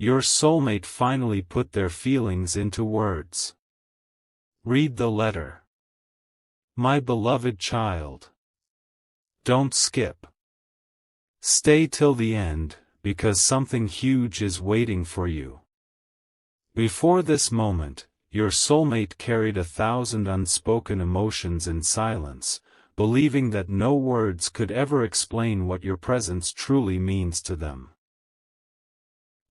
Your soulmate finally put their feelings into words. Read the letter. My beloved child. Don't skip. Stay till the end, because something huge is waiting for you. Before this moment, your soulmate carried 1,000 unspoken emotions in silence, believing that no words could ever explain what your presence truly means to them.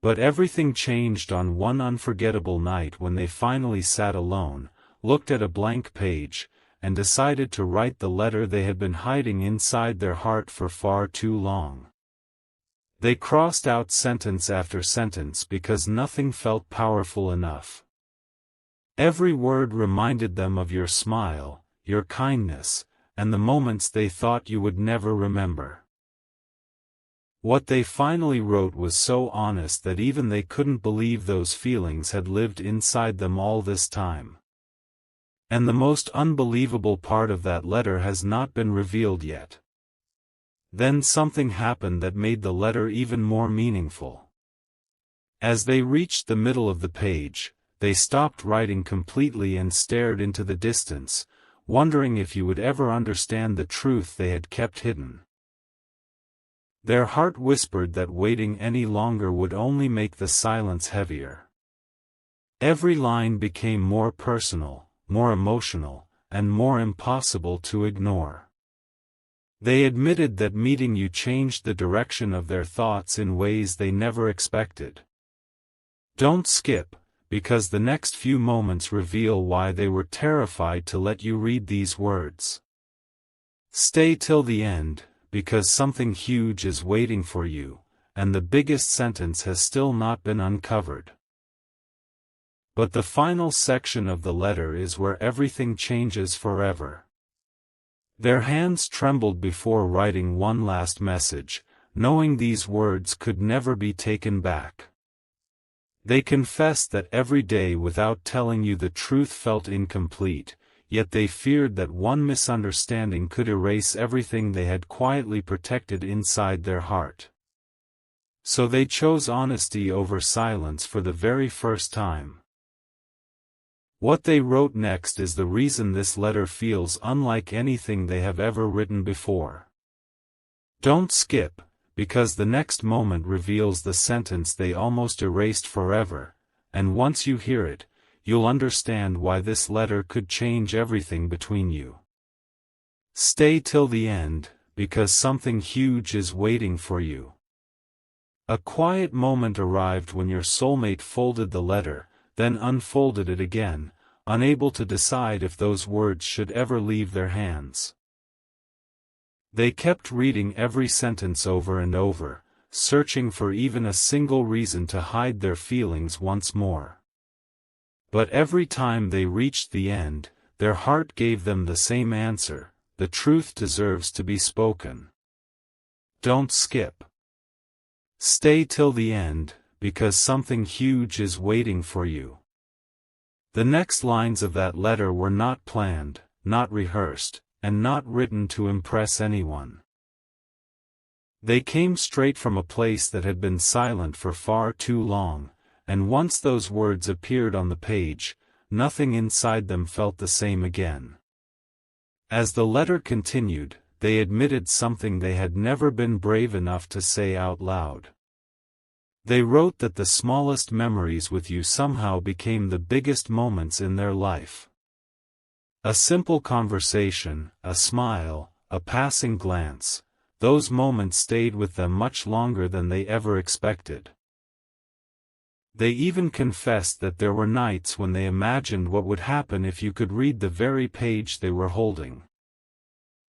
But everything changed on one unforgettable night when they finally sat alone, looked at a blank page, and decided to write the letter they had been hiding inside their heart for far too long. They crossed out sentence after sentence because nothing felt powerful enough. Every word reminded them of your smile, your kindness, and the moments they thought you would never remember. What they finally wrote was so honest that even they couldn't believe those feelings had lived inside them all this time. And the most unbelievable part of that letter has not been revealed yet. Then something happened that made the letter even more meaningful. As they reached the middle of the page, they stopped writing completely and stared into the distance, wondering if you would ever understand the truth they had kept hidden. Their heart whispered that waiting any longer would only make the silence heavier. Every line became more personal, more emotional, and more impossible to ignore. They admitted that meeting you changed the direction of their thoughts in ways they never expected. Don't skip, because the next few moments reveal why they were terrified to let you read these words. Stay till the end, because something huge is waiting for you, and the biggest sentence has still not been uncovered. But the final section of the letter is where everything changes forever. Their hands trembled before writing one last message, knowing these words could never be taken back. They confessed that every day without telling you the truth felt incomplete, yet they feared that one misunderstanding could erase everything they had quietly protected inside their heart. So they chose honesty over silence for the very first time. What they wrote next is the reason this letter feels unlike anything they have ever written before. Don't skip, because the next moment reveals the sentence they almost erased forever, and once you hear it, you'll understand why this letter could change everything between you. Stay till the end, because something huge is waiting for you. A quiet moment arrived when your soulmate folded the letter, then unfolded it again, unable to decide if those words should ever leave their hands. They kept reading every sentence over and over, searching for even a single reason to hide their feelings once more. But every time they reached the end, their heart gave them the same answer: the truth deserves to be spoken. Don't skip. Stay till the end, because something huge is waiting for you. The next lines of that letter were not planned, not rehearsed, and not written to impress anyone. They came straight from a place that had been silent for far too long, and once those words appeared on the page, nothing inside them felt the same again. As the letter continued, they admitted something they had never been brave enough to say out loud. They wrote that the smallest memories with you somehow became the biggest moments in their life. A simple conversation, a smile, a passing glance, those moments stayed with them much longer than they ever expected. They even confessed that there were nights when they imagined what would happen if you could read the very page they were holding.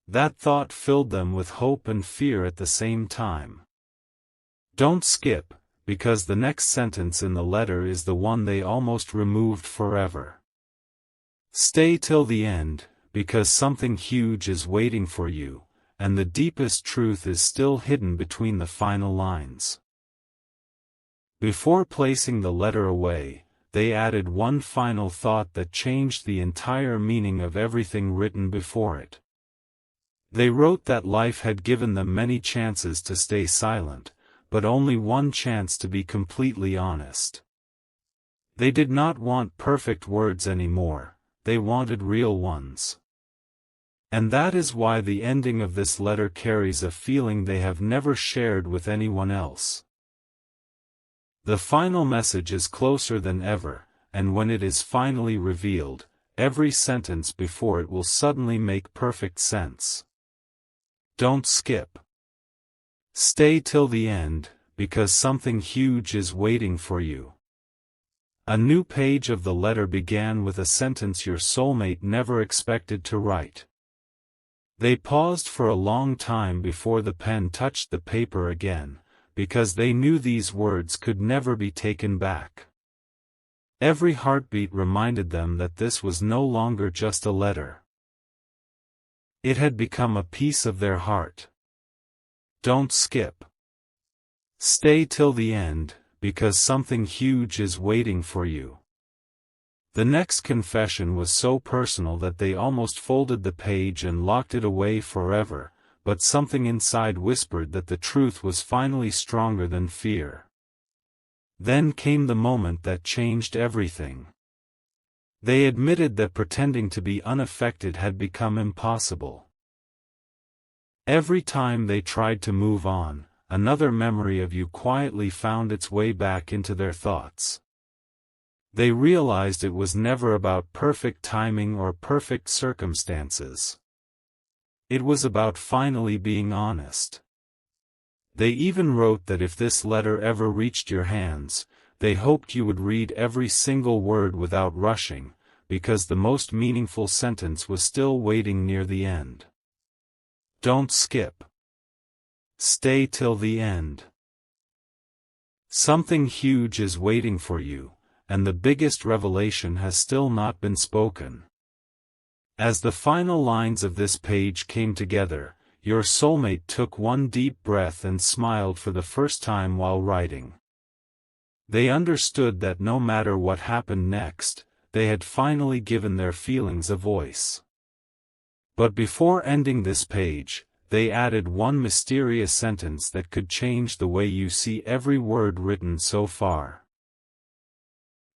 That thought filled them with hope and fear at the same time. Don't skip, because the next sentence in the letter is the one they almost removed forever. Stay till the end, because something huge is waiting for you, and the deepest truth is still hidden between the final lines. Before placing the letter away, they added one final thought that changed the entire meaning of everything written before it. They wrote that life had given them many chances to stay silent, but only one chance to be completely honest. They did not want perfect words anymore, they wanted real ones. And that is why the ending of this letter carries a feeling they have never shared with anyone else. The final message is closer than ever, and when it is finally revealed, every sentence before it will suddenly make perfect sense. Don't skip. Stay till the end, because something huge is waiting for you. A new page of the letter began with a sentence your soulmate never expected to write. They paused for a long time before the pen touched the paper again, because they knew these words could never be taken back. Every heartbeat reminded them that this was no longer just a letter. It had become a piece of their heart. Don't skip. Stay till the end, because something huge is waiting for you. The next confession was so personal that they almost folded the page and locked it away forever, but something inside whispered that the truth was finally stronger than fear. Then came the moment that changed everything. They admitted that pretending to be unaffected had become impossible. Every time they tried to move on, another memory of you quietly found its way back into their thoughts. They realized it was never about perfect timing or perfect circumstances. It was about finally being honest. They even wrote that if this letter ever reached your hands, they hoped you would read every single word without rushing, because the most meaningful sentence was still waiting near the end. Don't skip. Stay till the end. Something huge is waiting for you, and the biggest revelation has still not been spoken. As the final lines of this page came together, your soulmate took one deep breath and smiled for the first time while writing. They understood that no matter what happened next, they had finally given their feelings a voice. But before ending this page, they added one mysterious sentence that could change the way you see every word written so far.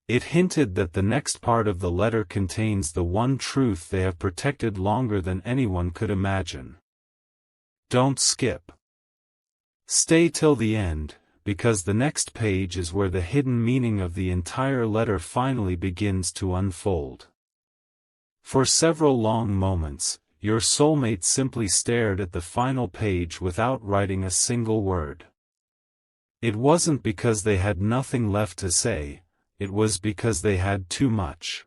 It hinted that the next part of the letter contains the one truth they have protected longer than anyone could imagine. Don't skip. Stay till the end, because the next page is where the hidden meaning of the entire letter finally begins to unfold. For several long moments, your soulmate simply stared at the final page without writing a single word. It wasn't because they had nothing left to say, it was because they had too much.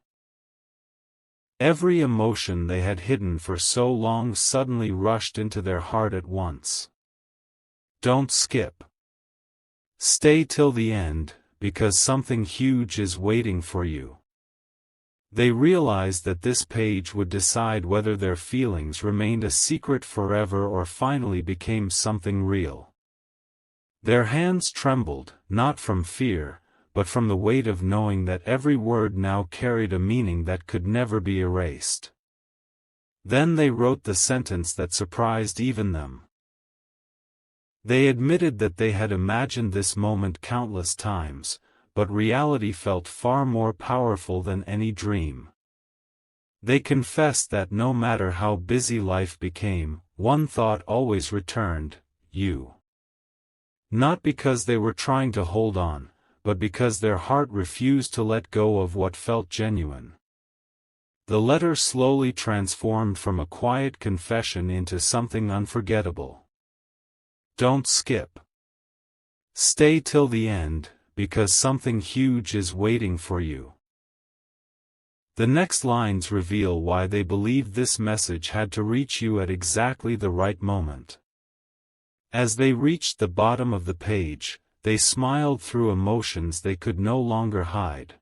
Every emotion they had hidden for so long suddenly rushed into their heart at once. Don't skip. Stay till the end, because something huge is waiting for you. They realized that this page would decide whether their feelings remained a secret forever or finally became something real. Their hands trembled, not from fear, but from the weight of knowing that every word now carried a meaning that could never be erased. Then they wrote the sentence that surprised even them. They admitted that they had imagined this moment countless times, but reality felt far more powerful than any dream. They confessed that no matter how busy life became, one thought always returned: you. Not because they were trying to hold on, but because their heart refused to let go of what felt genuine. The letter slowly transformed from a quiet confession into something unforgettable. Don't skip. Stay till the end, because something huge is waiting for you. The next lines reveal why they believed this message had to reach you at exactly the right moment. As they reached the bottom of the page, they smiled through emotions they could no longer hide.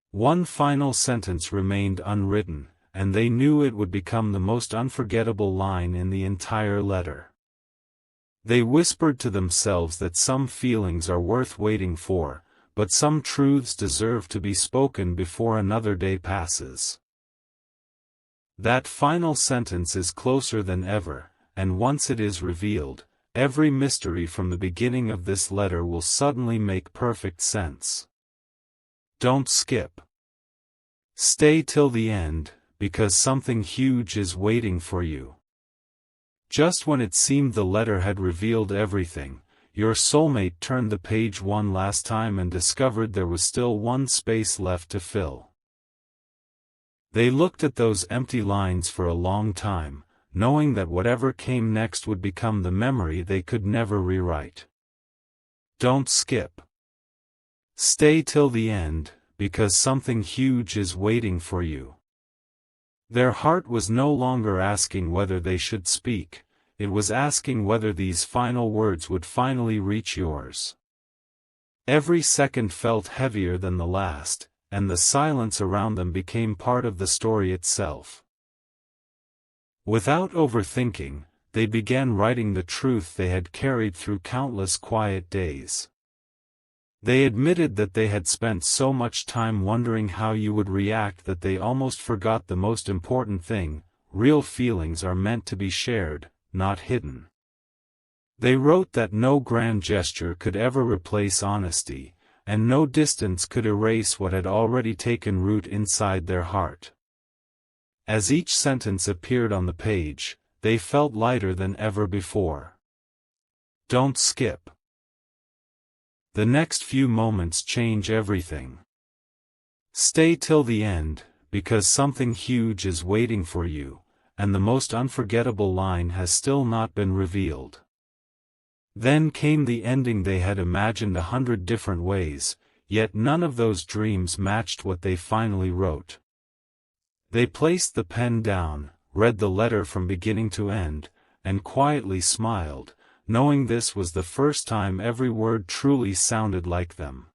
One final sentence remained unwritten, and they knew it would become the most unforgettable line in the entire letter. They whispered to themselves that some feelings are worth waiting for, but some truths deserve to be spoken before another day passes. That final sentence is closer than ever, and once it is revealed, every mystery from the beginning of this letter will suddenly make perfect sense. Don't skip. Stay till the end, because something huge is waiting for you. Just when it seemed the letter had revealed everything, your soulmate turned the page one last time and discovered there was still one space left to fill. They looked at those empty lines for a long time, knowing that whatever came next would become the memory they could never rewrite. Don't skip. Stay till the end, because something huge is waiting for you. Their heart was no longer asking whether they should speak, it was asking whether these final words would finally reach yours. Every second felt heavier than the last, and the silence around them became part of the story itself. Without overthinking, they began writing the truth they had carried through countless quiet days. They admitted that they had spent so much time wondering how you would react that they almost forgot the most important thing: real feelings are meant to be shared, not hidden. They wrote that no grand gesture could ever replace honesty, and no distance could erase what had already taken root inside their heart. As each sentence appeared on the page, they felt lighter than ever before. Don't skip. The next few moments change everything. Stay till the end, because something huge is waiting for you, and the most unforgettable line has still not been revealed. Then came the ending they had imagined 100 different ways, yet none of those dreams matched what they finally wrote. They placed the pen down, read the letter from beginning to end, and quietly smiled, knowing this was the first time every word truly sounded like them.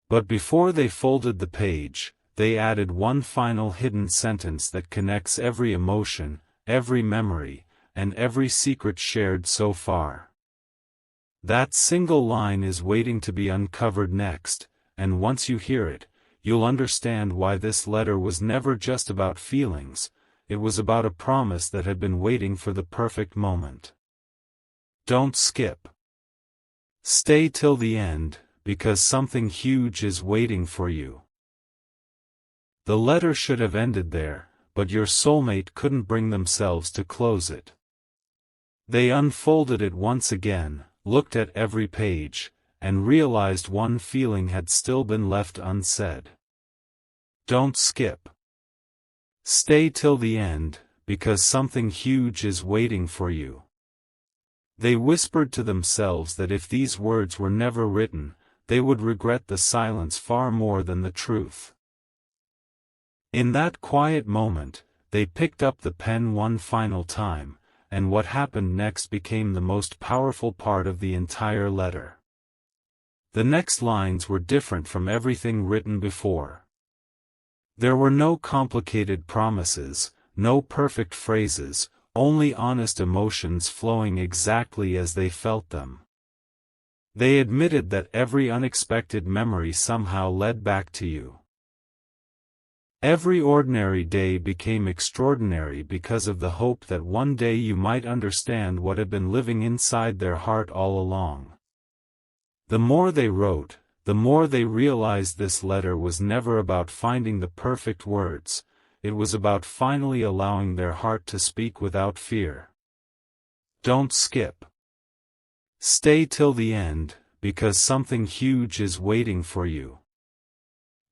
But before they folded the page, they added one final hidden sentence that connects every emotion, every memory, and every secret shared so far. That single line is waiting to be uncovered next, and once you hear it, you'll understand why this letter was never just about feelings, it was about a promise that had been waiting for the perfect moment. Don't skip. Stay till the end, because something huge is waiting for you. The letter should have ended there, but your soulmate couldn't bring themselves to close it. They unfolded it once again, looked at every page, and realized one feeling had still been left unsaid. Don't skip. Stay till the end, because something huge is waiting for you. They whispered to themselves that if these words were never written, they would regret the silence far more than the truth. In that quiet moment, they picked up the pen one final time, and what happened next became the most powerful part of the entire letter. The next lines were different from everything written before. There were no complicated promises, no perfect phrases, only honest emotions flowing exactly as they felt them. They admitted that every unexpected memory somehow led back to you. Every ordinary day became extraordinary because of the hope that one day you might understand what had been living inside their heart all along. The more they wrote, the more they realized this letter was never about finding the perfect words, it was about finally allowing their heart to speak without fear. Don't skip. Stay till the end, because something huge is waiting for you.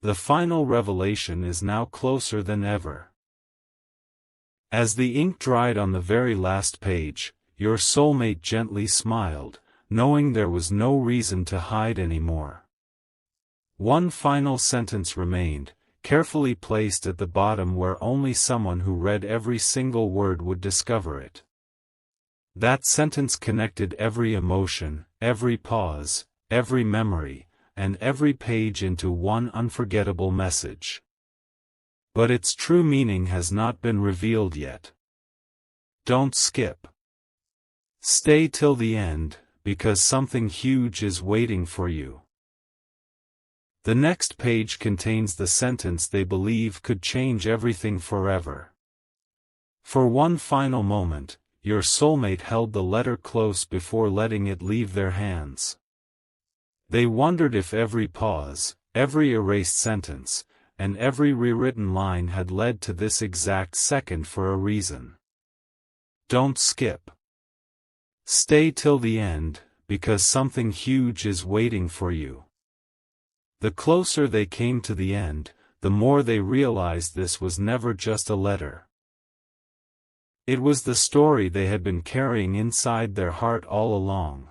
The final revelation is now closer than ever. As the ink dried on the very last page, your soulmate gently smiled, knowing there was no reason to hide anymore. One final sentence remained, carefully placed at the bottom where only someone who read every single word would discover it. That sentence connected every emotion, every pause, every memory, and every page into one unforgettable message. But its true meaning has not been revealed yet. Don't skip. Stay till the end, because something huge is waiting for you. The next page contains the sentence they believe could change everything forever. For one final moment, your soulmate held the letter close before letting it leave their hands. They wondered if every pause, every erased sentence, and every rewritten line had led to this exact second for a reason. Don't skip. Stay till the end, because something huge is waiting for you. The closer they came to the end, the more they realized this was never just a letter. It was the story they had been carrying inside their heart all along.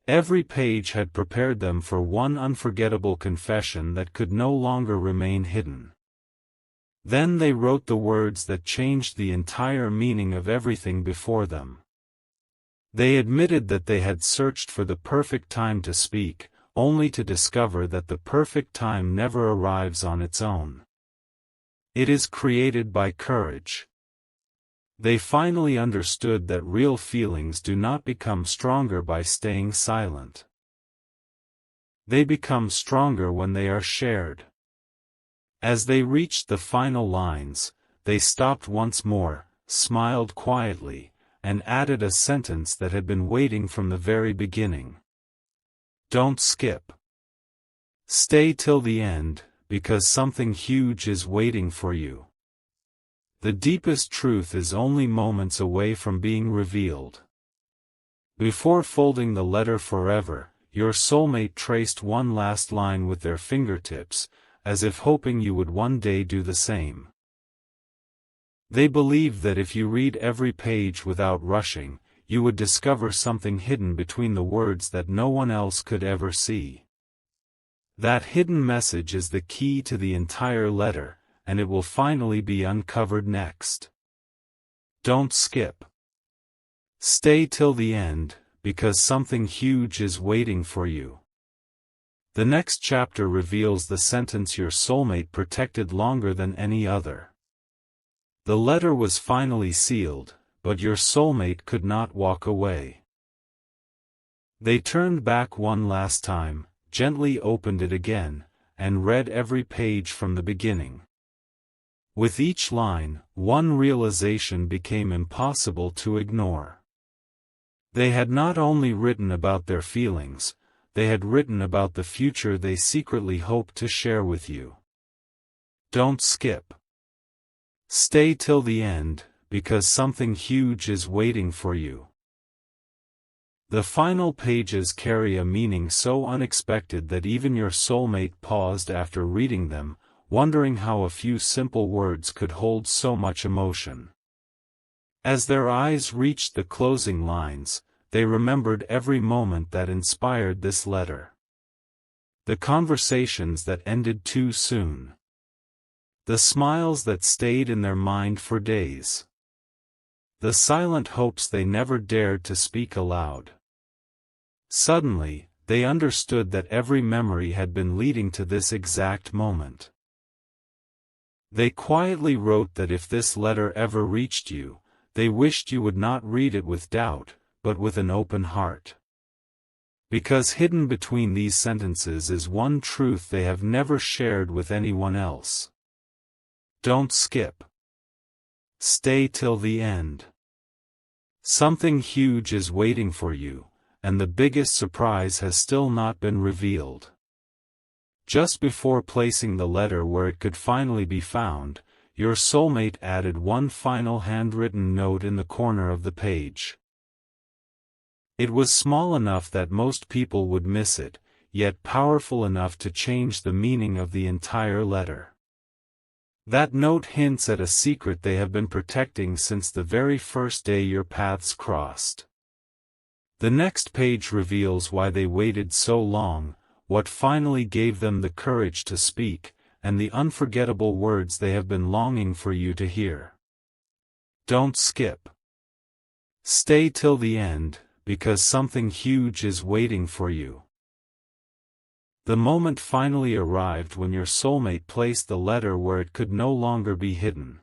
Every page had prepared them for one unforgettable confession that could no longer remain hidden. Then they wrote the words that changed the entire meaning of everything before them. They admitted that they had searched for the perfect time to speak, only to discover that the perfect time never arrives on its own. It is created by courage. They finally understood that real feelings do not become stronger by staying silent. They become stronger when they are shared. As they reached the final lines, they stopped once more, smiled quietly, and added a sentence that had been waiting from the very beginning. Don't skip. Stay till the end, because something huge is waiting for you. The deepest truth is only moments away from being revealed. Before folding the letter forever, your soulmate traced one last line with their fingertips, as if hoping you would one day do the same. They believed that if you read every page without rushing, you would discover something hidden between the words that no one else could ever see. That hidden message is the key to the entire letter, and it will finally be uncovered next. Don't skip. Stay till the end, because something huge is waiting for you. The next chapter reveals the sentence your soulmate protected longer than any other. The letter was finally sealed, but your soulmate could not walk away. They turned back one last time, gently opened it again, and read every page from the beginning. With each line, one realization became impossible to ignore. They had not only written about their feelings, they had written about the future they secretly hoped to share with you. Don't skip. Stay till the end, because something huge is waiting for you. The final pages carry a meaning so unexpected that even your soulmate paused after reading them, wondering how a few simple words could hold so much emotion. As their eyes reached the closing lines, they remembered every moment that inspired this letter. The conversations that ended too soon. The smiles that stayed in their mind for days. The silent hopes they never dared to speak aloud. Suddenly, they understood that every memory had been leading to this exact moment. They quietly wrote that if this letter ever reached you, they wished you would not read it with doubt, but with an open heart. Because hidden between these sentences is one truth they have never shared with anyone else. Don't skip. Stay till the end. Something huge is waiting for you, and the biggest surprise has still not been revealed. Just before placing the letter where it could finally be found, your soulmate added one final handwritten note in the corner of the page. It was small enough that most people would miss it, yet powerful enough to change the meaning of the entire letter. That note hints at a secret they have been protecting since the very first day your paths crossed. The next page reveals why they waited so long, what finally gave them the courage to speak, and the unforgettable words they have been longing for you to hear. Don't skip. Stay till the end, because something huge is waiting for you. The moment finally arrived when your soulmate placed the letter where it could no longer be hidden.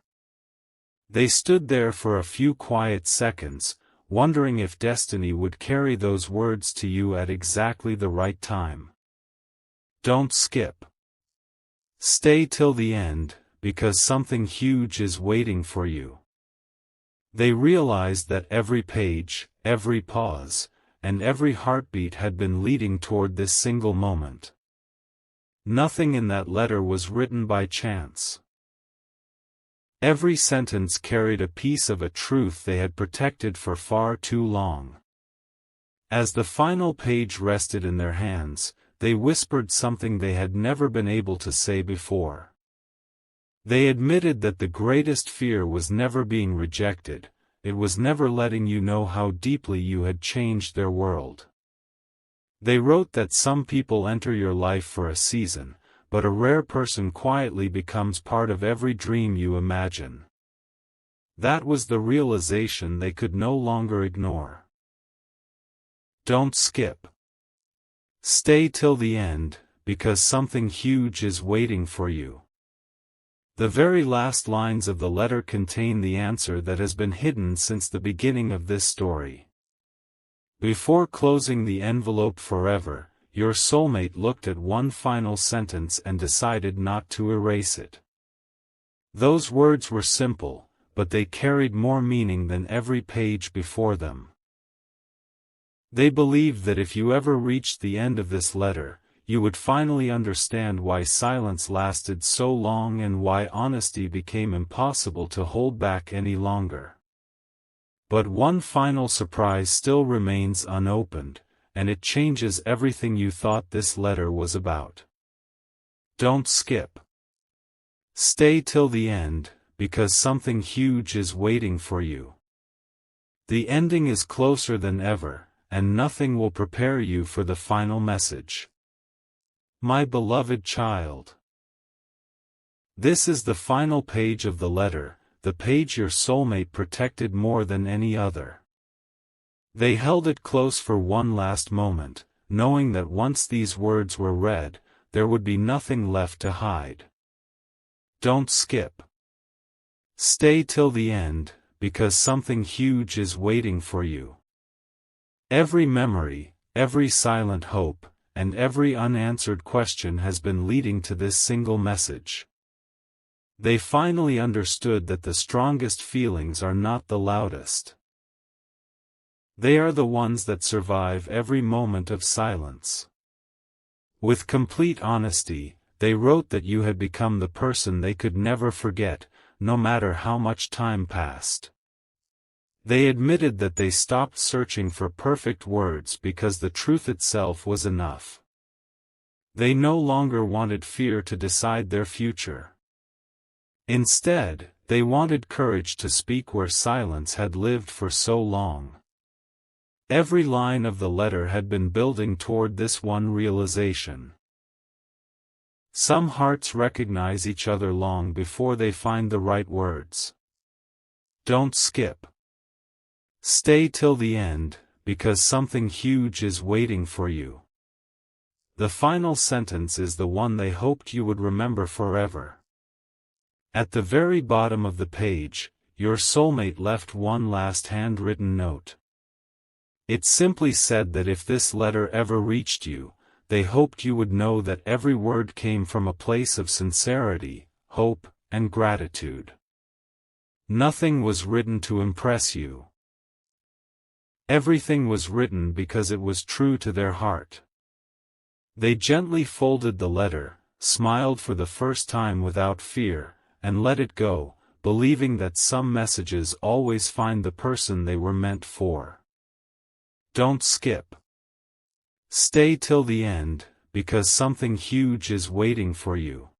They stood there for a few quiet seconds, wondering if destiny would carry those words to you at exactly the right time. Don't skip. Stay till the end, because something huge is waiting for you. They realized that every page, every pause, and every heartbeat had been leading toward this single moment. Nothing in that letter was written by chance. Every sentence carried a piece of a truth they had protected for far too long. As the final page rested in their hands, they whispered something they had never been able to say before. They admitted that the greatest fear was never being rejected, it was never letting you know how deeply you had changed their world. They wrote that some people enter your life for a season, but a rare person quietly becomes part of every dream you imagine. That was the realization they could no longer ignore. Don't skip. Stay till the end, because something huge is waiting for you. The very last lines of the letter contain the answer that has been hidden since the beginning of this story. Before closing the envelope forever, your soulmate looked at one final sentence and decided not to erase it. Those words were simple, but they carried more meaning than every page before them. They believed that if you ever reached the end of this letter, you would finally understand why silence lasted so long and why honesty became impossible to hold back any longer. But one final surprise still remains unopened, and it changes everything you thought this letter was about. Don't skip. Stay till the end, because something huge is waiting for you. The ending is closer than ever, and nothing will prepare you for the final message. My beloved child. This is the final page of the letter, the page your soulmate protected more than any other. They held it close for one last moment, knowing that once these words were read, there would be nothing left to hide. Don't skip. Stay till the end, because something huge is waiting for you. Every memory, every silent hope, and every unanswered question has been leading to this single message. They finally understood that the strongest feelings are not the loudest. They are the ones that survive every moment of silence. With complete honesty, they wrote that you had become the person they could never forget, no matter how much time passed. They admitted that they stopped searching for perfect words because the truth itself was enough. They no longer wanted fear to decide their future. Instead, they wanted courage to speak where silence had lived for so long. Every line of the letter had been building toward this one realization. Some hearts recognize each other long before they find the right words. Don't skip. Stay till the end, because something huge is waiting for you. The final sentence is the one they hoped you would remember forever. At the very bottom of the page, your soulmate left one last handwritten note. It simply said that if this letter ever reached you, they hoped you would know that every word came from a place of sincerity, hope, and gratitude. Nothing was written to impress you. Everything was written because it was true to their heart. They gently folded the letter, smiled for the first time without fear, and let it go, believing that some messages always find the person they were meant for. Don't skip. Stay till the end, because something huge is waiting for you.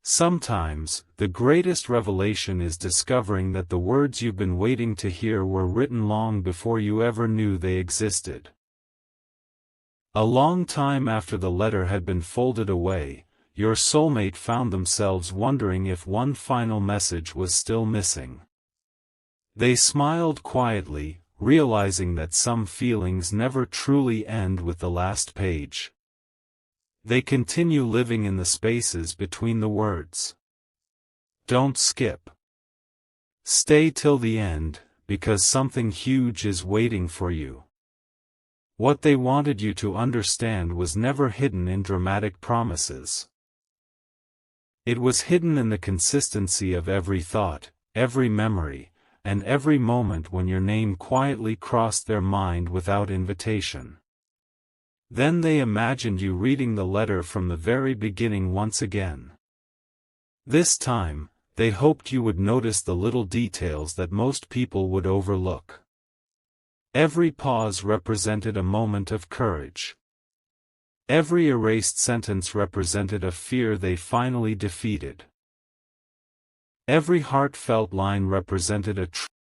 Sometimes, the greatest revelation is discovering that the words you've been waiting to hear were written long before you ever knew they existed. A long time after the letter had been folded away, your soulmate found themselves wondering if one final message was still missing. They smiled quietly, realizing that some feelings never truly end with the last page. They continue living in the spaces between the words. Don't skip. Stay till the end, because something huge is waiting for you. What they wanted you to understand was never hidden in dramatic promises. It was hidden in the consistency of every thought, every memory, and every moment when your name quietly crossed their mind without invitation. Then they imagined you reading the letter from the very beginning once again. This time, they hoped you would notice the little details that most people would overlook. Every pause represented a moment of courage. Every erased sentence represented a fear they finally defeated. Every heartfelt line represented a